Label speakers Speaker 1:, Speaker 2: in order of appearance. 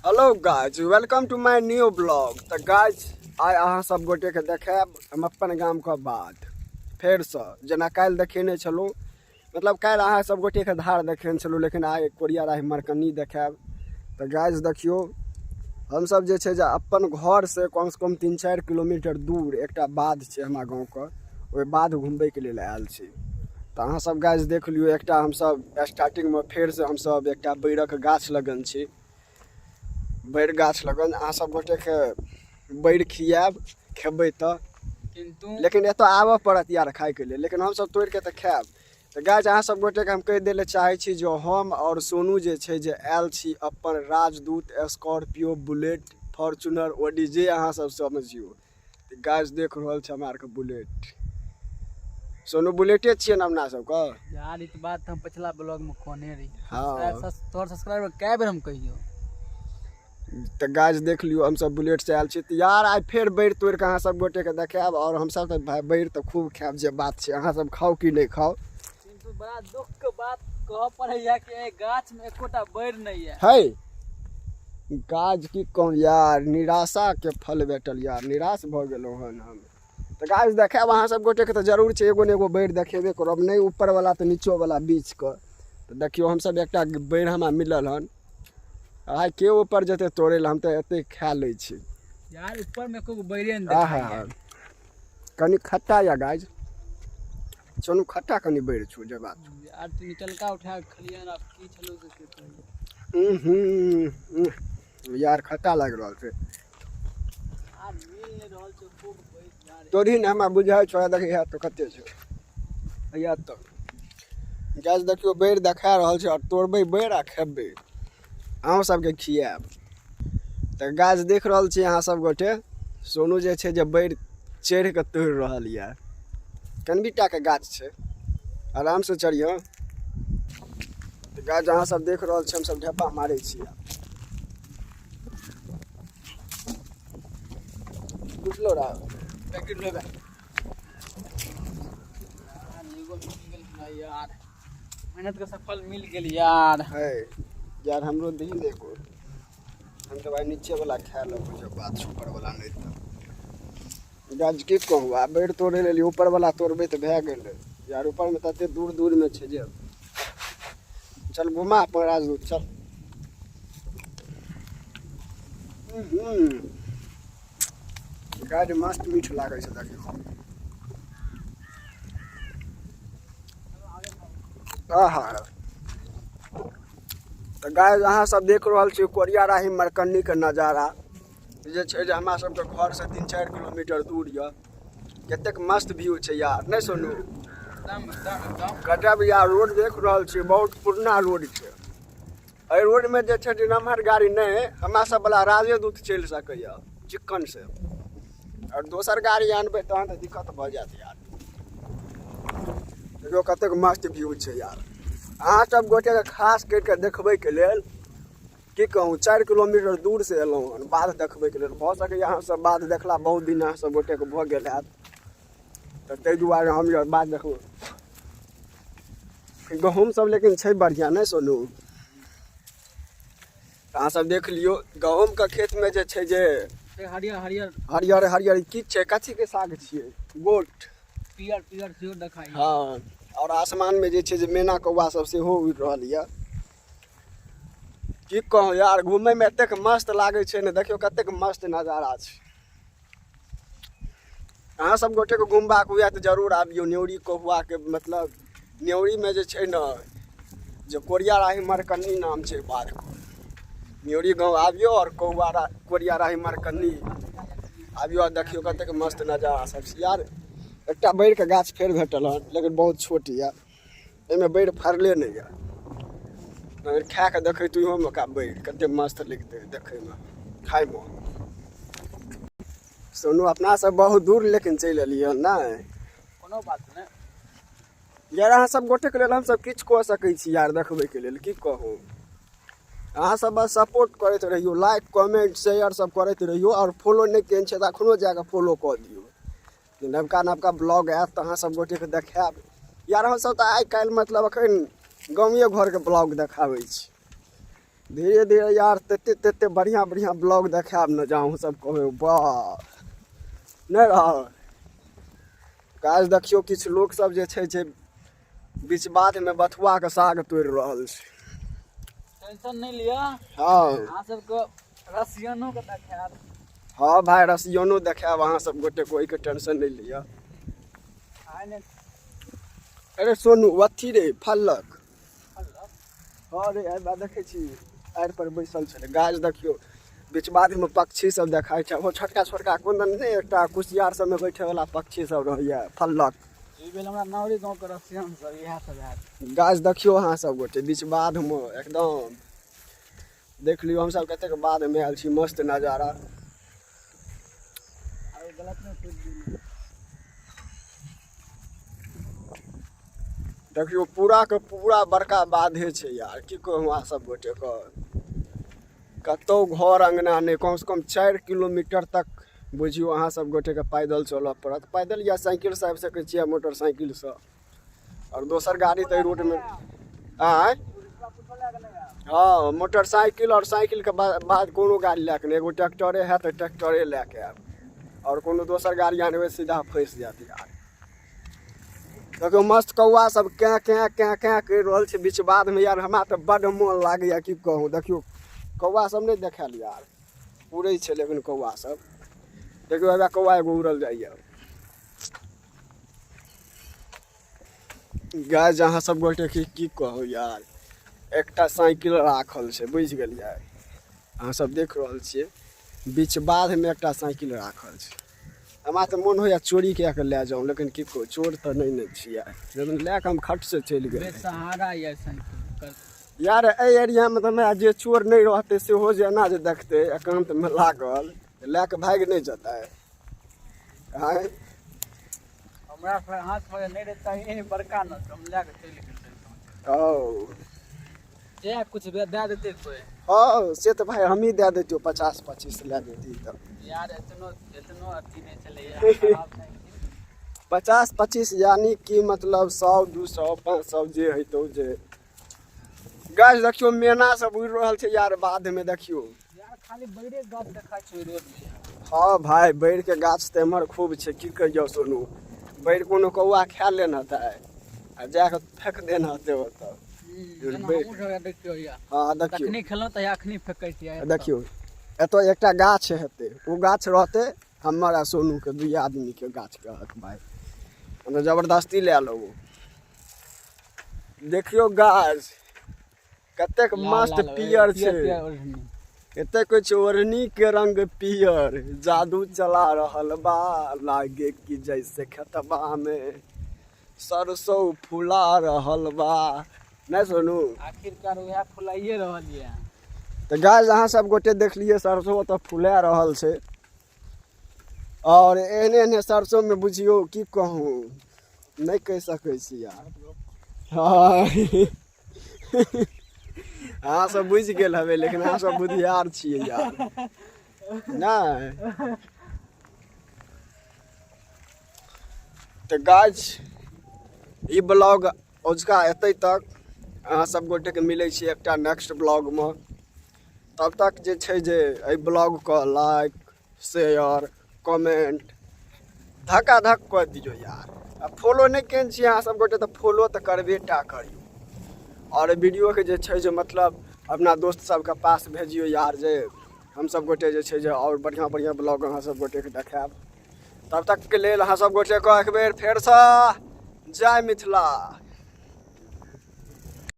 Speaker 1: Hello guys, welcome to my new blog. तो guys आइ अहाँ सब गोटे के देखाब हम अपन गाम के बात फेर से जना काल्हि देखेने छलहुँ। मतलब काल्हि अहाँ सब गोटे के धार देखेने छलहुँ, लेकिन आइ कोरिया राही मरकन्नी देखाब। तो गाइज देखियो, हम सब जे छै जे अपन घर से कम 3-4 किलोमीटर दूर एकटा बाध छै हमरा गाँव के, ओहि बाध घूमबे के लेल आयल छी। तो अहाँ सब गाइज देख लियो, एकटा हम सब स्टार्टिंग में फेर से हम सब एकटा बैरक गाछ लगन छी। बैर गाछ लगन अहाँ सब गोटे के बैर खियाब खेबै तो, लेकिन एतो आबऽ पड़त यार खाए के लिए, लेकिन हम सब तोड़ के तो खाएब। तो गाइज अहाँ सब गोटे के हम कह दे चाहे छी जो हम और सोनू जे छै जे आयल छी अपन राजदूत स्कॉर्पियो बुलेट फॉर्च्यूनर ओडी जे अहाँ सब समझियो। तो गाइज देख रहल छै हमरा के बुलेट। सोनू बुलेटे छियै ना अपना सब का
Speaker 2: यार। ई बात हम पिछला ब्लॉग में कहने रही।
Speaker 1: हाँ,
Speaker 2: तोहर सब्सक्राइबर कै बेर हम कहियो।
Speaker 1: तो गाइज देख लियो, हम सब बुलेट से आयल छी। तो यार आज फिर बैर तोड़ के अहाँ सब गोटे के देखाब, और हम सब तो भाई बैर तो खूब खाएब जे बात छै। अहाँ सब खाओ कि नहीं खाओ।
Speaker 2: किंतु बड़ा दुख के बात कह पड़ैया कि ए गाछ में एकोटा बैर नहीं है।
Speaker 1: गाछ की कहूँ यार, निराशा के फल भेटल यार, निराश भ गेलहुँ हन हम। तो गाइज देखाब अहाँ सब गोटे के तो जरूर छै, एगो ने एगो बैर देखेबे करब, नहीं ऊपर वाला तो नीचो वाला बीच के। तो देखियो हम सब एकटा बैर हमरा मिलल हन, आइ के ऊपर जते तोड़े ला हम तो एते खा ले छी
Speaker 2: यार। ऊपर में कोई बैरे नहीं देखाई।
Speaker 1: कनी खट्टा या गाइज, सोनू खट्टा कनी बैर छु जे बात
Speaker 2: यार। तू निकलका उठा के खलियन, अब की छलो से
Speaker 1: यार खट्टा लाग रहल छै
Speaker 2: यार। मिल नहीं रहल छै खूब बैर यार।
Speaker 1: तोरी ने हमरा बुझाय छ देख या तो कते छै या तो गाइज देखियो बैर देखा रहल छै, और तोड़बै बैर आ खेबै अहाँ सबके खियाब। तो गाछ देख रहल छी अहाँ सब गोटे, सोनू जे छै जे बैर चढ़ के तोड़ रहल यऽ। कनबीटा के गाछ छै, आराम से चढ़ियो। तो गाछ अहाँ सब देख रहल छी, हम सब ढेपा मारे छी। बुझलो रहा पैकेट लेबे
Speaker 2: यार। मेहनत का सफल मिल गेल यार।
Speaker 1: है यार, हमरो दही ने को हम तो भाई नीचे वाला खा लो, जो बात ऊपर वाला नहीं था। गाछ की कहूँ, आ बैर तोड़े ले ऊपर वाला तोड़बे तो भए गेलै यार। ऊपर में तते दूर दूर में छै जे। चल घुमा अपन राजदूत चल। गाछ मस्त मीठ लागे छै देखियो। आहा, तो गाइज अहाँ सब देख रहल छी कोरिया राही मरकन्नी के नजारा जे छै जे हमरा सबके घर से 3-4 किलोमीटर दूर यऽ। कतेक मस्त व्यू छै यार, नहीं सोनू? गजब यार। रोड देख रहल छी, बहुत पुरना रोड छै। एहि रोड में जे छै नम्हर गाड़ी नहीं, हमरा सब वाला राजदूत चल सकैया चिक्कन से, और दोसर गाड़ी आनबै तहन तो दिक्कत भ जायत यार। देखियो कतेक मस्त व्यू छै यार। अहाँ सब गोटे के खास करके देखबे के लेल की कहूँ 4 किलोमीटर दूर से एलहुँ हन बाध देखबे के लेल। भ सके अहाँ सब बाध देखला बहुत दिन अहाँ सब गोटे के भ गेल हैत, तो ताहि दुआरे हम यार बाध देखबो। गहूँम सब लेकिन छै बढ़िया, नहीं सोनू? अहाँ सब देख लियो, गहूँम के खेत में जे छै जे
Speaker 2: हरियर हरियर
Speaker 1: हरियर हरियर की छै, कथी के साग छियै? गोट
Speaker 2: पियर पियर सेहो देखाई।
Speaker 1: हाँ, और आसमान में जे छै जे मैना कौआ सब सेहो उड़ रहल यऽ। की कहूँ यार, घूमे में एतेक मस्त लागे छै ने, देखियो कतेक मस्त नजारा छै। अहाँ सब गोटे के घूमबाक हुए तो जरूर आबियो न्योरी कहुआ के। मतलब न्योरी में जे छै न, जो कोरिया राही मरकन्नी नाम छै बाध के, न्योरी गाँव आबियो और कोरिया राही मरकन्नी आबियो, देखियो कतेक मस्त नजारा सब छै यार। एकटा बैर के गाछ फेर भेटल हन, लेकिन बहुत छोट यऽ, एहिमे बैर फड़ले नहीं यऽ। अगर खा के देखे तो इहो में का बैर कते मस्त लगते देखे में खाए में। सोनू अपना सब बहुत दूर लेकिन चल एलियै ना,
Speaker 2: कोनो बात नहीं
Speaker 1: यार। अहाँ सब गोटे के लेल हम सब किछु कह सकै छी यार देखबे के लेल। की कहूँ, अहाँ सब बस सपोर्ट करते रहियो, लाइक कमेंट शेयर सब करते रहियो, और फॉलो नहीं केने छै त अखनो जाके फॉलो कर दियो। नवका नवका ब्लॉग आयत तो अहाँ सब गोटे के देखाब यार। हम सब तो आइ काल्हि मतलब अखन गाँवे घर के ब्लॉग देखाबै छी धीरे धीरे यार तते तते बढ़िया बढ़िया ब्लॉग देखाब न जाऊँ सब कहबै वाह नहीं रह गाइस। देखियो किछु लोग सब जे छै जे बीच बाध में बथुआ के साग तोड़ रहल छै।
Speaker 2: टेंशन नहीं लिया।
Speaker 1: हाँ
Speaker 2: अहाँ सबको रसियनो के देखाब।
Speaker 1: हाँ भाई रसियनो देखाब अहाँ सब गोटे कोई के टेंशन नहीं लिया। अरे सोनू अथी रे फलक। हाँ रे एबा देखै छी आड़ पर बैसल छलै गाछ। देखियो बीच बाध में पक्षी सब देखाइ छै। वो छोटका छोटका कोन नहीं एकटा कुसियार सब में बैठे वाला पक्षी सब रहैया फलक।
Speaker 2: ई बेल हमरा नौरी गांव के रसियन सब इएह सब हैत।
Speaker 1: गाछ देखियो अहाँ सब गोटे बीच बाध में एकदम देख लियो। हम सब कते के बाध में आयल छी मस्त नजारा।
Speaker 2: अरे गलत नहीं सोच दी।
Speaker 1: देखियो पूरा के पूरा बड़का बाधे छै यार की कहूँ अहाँ सब गोटे के। कतौ घर अंगना नहीं कम से कम 4 किलोमीटर तक बुझियो अहाँ सब गोटे के पैदल चलऽ पड़त। पैदल या साइकिल से आबि सकै छियै मोटरसाइकिल से। और दोसर गाड़ी तो रोड में आय हाँ मोटरसाइकिल और साइकिल के बाद कोनो गाड़ी लैके नहीं। एगो ट्रैक्टरे है तो ट्रैक्टरे लैके आब और कोनो दोसर गाड़ी आने सीधा फंस जाती यार। देखो मस्त कौआ सब क्या कर रहल छै बीच बाध में यार। हमरा तो बड़ मोन लागैया की कहूँ। देखियो कौआ सब नहीं देखाल यार उड़ै छै लेकिन कौआ सब देखियो हेबे कौआ एगो उड़ल जाइया। गाय जहाँ सब गोटे की कहू यार एकटा साइकिल राखल छै बुझ गेलियै। अहाँ सब देख रहल छियै बीच बाध में एकटा साइकिल राखल छै। हमरा तो मन होइया चोरी कए के ले जाऊँ लेकिन की कहू चोर तो नहीं ने छियै लेकिन लए के हम खट से चलि गेल।
Speaker 2: सहारा ये साइकिल
Speaker 1: यार ए एरिया में तो मैं जे चोर नहीं रहते सेहो जे एना जे देखते एकांत में लागल लए के भाग नहीं जाता है।
Speaker 2: हमरा हाथ पर नहीं रहता ये बड़का न हम ले के चल गेल।
Speaker 1: ओ
Speaker 2: जे कुछ दे देते कोई।
Speaker 1: हाँ से तो भाई हम ही दे देती 50-25 ले देती तब
Speaker 2: यार इतनो अथी नहीं चले यार।
Speaker 1: 50-25 यानी कि मतलब 100-200-500 जे है तो जे गाछ देखियो मेना सब उड़ रहल छै यार बाध में। देखियो
Speaker 2: यार खाली बैरे गाछ देखा छै रोड में।
Speaker 1: हाँ भाई बैर के गाछ तो एम्हर खूब छै की कहियो सोनू। बैर कोनो कौआ खा लेना है आ जाके फेंक देना होते ओतऽ। हाँ देखियो
Speaker 2: अखनी खेलौं त अखनी फेकै छियै।
Speaker 1: देखियो एतो एकटा गाछ हेतै ओ गाछ रहते हमर आ सोनू के 2 आदमी के गाछ के हक भाई हम जबरदस्ती ले लो। देखियो गाछ कतेक मस्त पियर छै। एते कुछ ओढ़नी के रंग पियर जादू चला रहल बा लागे कि जैसे खेतबा में सरसों फुला रहल बा नहीं सोनू।
Speaker 2: आखिरकार वह फुलाइए रहल ये।
Speaker 1: तो गाय अहाँ सब गोटे देख लिए सरसों तो फुला रहल छै और एहने एहने सरसों में बुझियो की कहूँ नहीं कह सकै छी यार। हाँ अहाँ सब बुझ गेल हवे लेकिन अहाँ सब बुधियार छियै यार नहीं। तो गाइस ई ब्लॉग ओजका एतै तक अहाँ सब गोटे के मिलै छी एकटा नेक्स्ट ब्लॉग में। तब तक जे छै जे एहि ब्लॉग को लाइक शेयर कमेंट धक्का-धक कर दियो यार। आ फॉलो नहीं केने छी अहाँ सब गोटे तो फॉलो तो करबे टा करियो और वीडियो के जे छै जे मतलब अपना दोस्त सबके पास भेजियो यार जे हम सब गोटे जे छै जे और बढ़िया बढ़िया ब्लॉग अहाँ सब गोटे के देखाब। तब तक के लेल अहाँ सब गोटे को एक बेर फेर से जय मिथिला।